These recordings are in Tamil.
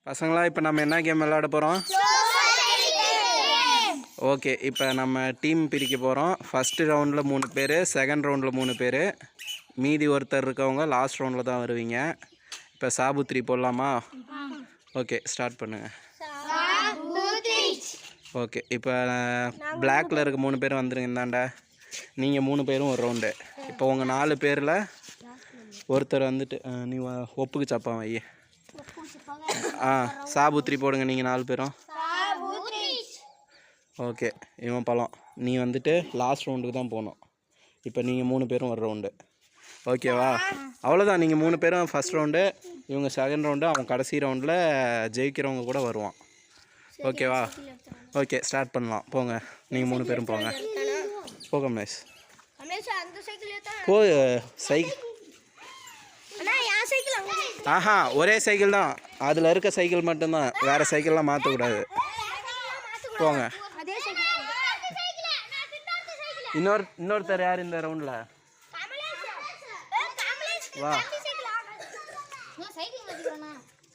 பசங்களா இப்போ நம்ம என்ன கேம் விளையாட போகிறோம்? ஓகே, இப்போ நம்ம டீம் பிரிக்க போகிறோம். ஃபஸ்ட்டு ரவுண்டில் 3 பேர், செகண்ட் ரவுண்டில் 3 பேர், மீதி ஒருத்தர் இருக்கவங்க லாஸ்ட் ரவுண்டில் தான் வருவீங்க. இப்போ சாபுத்ரி போடலாமா? ஓகே, ஸ்டார்ட் பண்ணுங்கள். ஓகே, இப்போ பிளாக்கில் இருக்க 3 பேரும் வந்துடுங்க. இந்தாண்ட நீங்கள் 3 பேரும் ஒரு ரவுண்டு. இப்போ உங்கள் 4 பேரில் ஒருத்தர் வந்துட்டு நீ ஒப்புக்கு சப்பான் வை. சாபுத்ரி போடுங்க நீங்கள் 4 பேரும். ஓகே, இவன் பழம். நீ வந்துட்டு லாஸ்ட் ரவுண்டுக்கு தான் போகணும். இப்போ நீங்கள் 3 பேரும் ஒரு ரவுண்டு. ஓகேவா? அவ்வளோதான். நீங்கள் 3 பேரும் ஃபஸ்ட் ரவுண்டு, இவங்க செகண்ட் ரவுண்டு, அவன் கடைசி ரவுண்டில் ஜெயிக்கிறவங்க கூட வருவான். ஓகேவா? ஓகே, ஸ்டார்ட் பண்ணலாம். போங்க, நீங்கள் 3 பேரும் போங்க. போக மிஸ் போ. சைக்கிள் ஒரே சைக்கிள் தான். அதில் இருக்க சைக்கிள் மட்டும்தான், வேறு சைக்கிள்லாம் மாற்றக்கூடாது. போங்க. இன்னொருத்தர் யார் இந்த ரவுண்டில்? வா.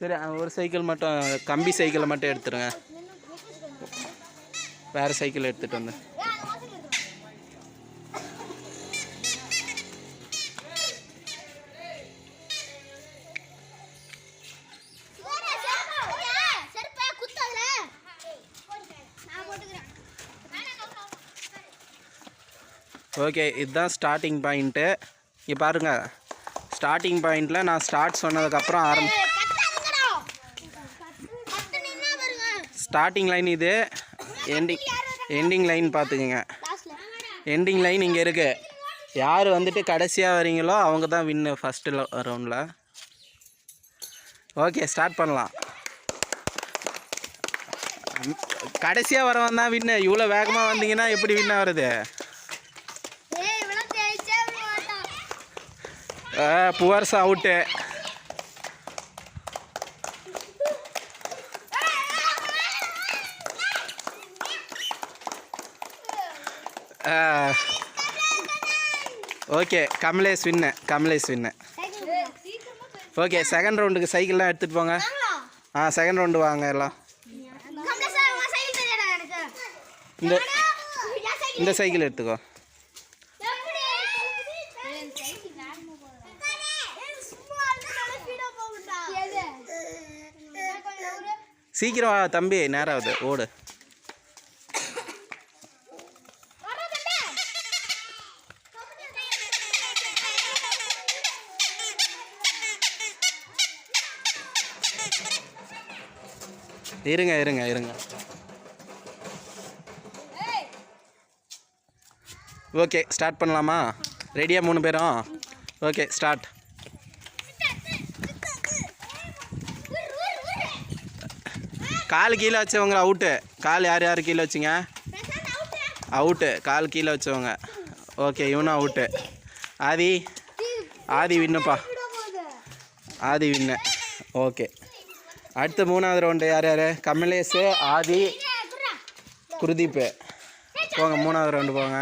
சரி, ஒரு சைக்கிள் மட்டும், கம்பி சைக்கிளை மட்டும் எடுத்துருங்க. வேறு சைக்கிள் எடுத்துகிட்டு வந்து. ஓகே, இதுதான் ஸ்டார்டிங் பாயிண்ட்டு. இங்கே பாருங்கள், ஸ்டார்டிங் பாயிண்டில் நான் ஸ்டார்ட் சொன்னதுக்கப்புறம் ஸ்டார்டிங் லைன் இது, எண்டிங் லைன் பார்த்துக்குங்க. எண்டிங் லைன் இங்கே இருக்குது. யார் வந்துட்டு கடைசியாக வரீங்களோ அவங்க தான் வின்னு ஃபஸ்ட்டு ரவுண்டில். ஓகே, ஸ்டார்ட் பண்ணலாம். கடைசியாக வரவன் தான் வின்னு. இவ்வளோ வேகமாக வந்தீங்கன்னா எப்படி வின் ஆகிறது? Poor's out. ஓகே, கமலேஷ் வின்னு. ஓகே, செகண்ட் ரவுண்டுக்கு சைக்கிள்லாம் எடுத்துகிட்டு போங்க. செகண்ட் ரவுண்டு வாங்க எல்லாம். இந்த சைக்கிள் எடுத்துக்கோ. சீக்கிரம் வா தம்பி, நேரம் ஆகுது, ஓடு. இருங்க. ஓகே, ஸ்டார்ட் பண்ணலாமா? ரெடியாக 3 பேரும்? Okay, start. கால் கீழே வச்சவங்க அவுட்டு. கால் யார் கீழே வச்சிங்க? அவுட்டு. கால் கீழே வச்சவங்க. ஓகே, இவனும் அவுட்டு. ஆதி வின்னுப்பா. ஆதி வின்னு. ஓகே, அடுத்த 3வது ரவுண்டு யார்? கமலேஷ், ஆதி, குருதீப். போங்க, 3வது ரவுண்டு போங்க.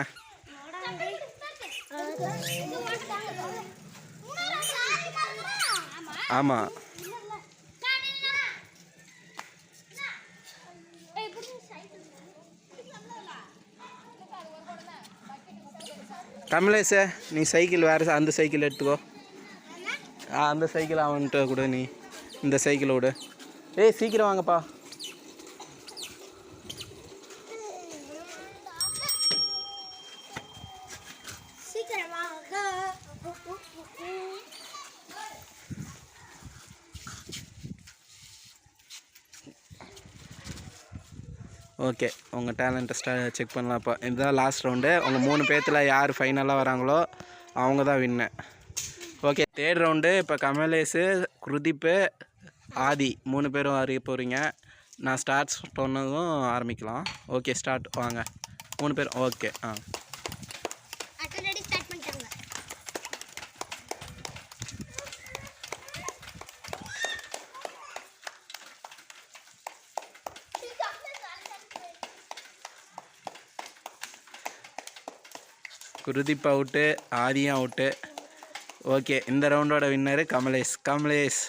ஆமாம், கமலேஷ் நீ சைக்கிள் வேறு அந்த சைக்கிள் எடுத்துக்கோ. அந்த சைக்கிள் அவன்கிட்ட கூட நீ இந்த சைக்கிளை விடு. சீக்கிரம் வாங்கப்பா. ஓகே, உங்கள் டேலண்ட்டை செக் பண்ணலாம்ப்பா. இதுதான் லாஸ்ட் ரவுண்டு. உங்கள் 3 பேர்த்தில் யார் ஃபைனலாக வராங்களோ அவங்க தான் வின்னு. Okay, third round. இப்போ கமலேஷ், குருதீப், ஆதி 3 பேரும் அறிய போகிறீங்க. நான் ஸ்டார்ட் சொன்னதும் ஆரம்பிக்கலாம். Okay, start. வாங்க 3 பேர். ஓகே, குருதீப் அவுட்டு, ஆதியும் அவுட்டு. ஓகே, இந்த ரவுண்டோட வின்னரு கமலேஷ்.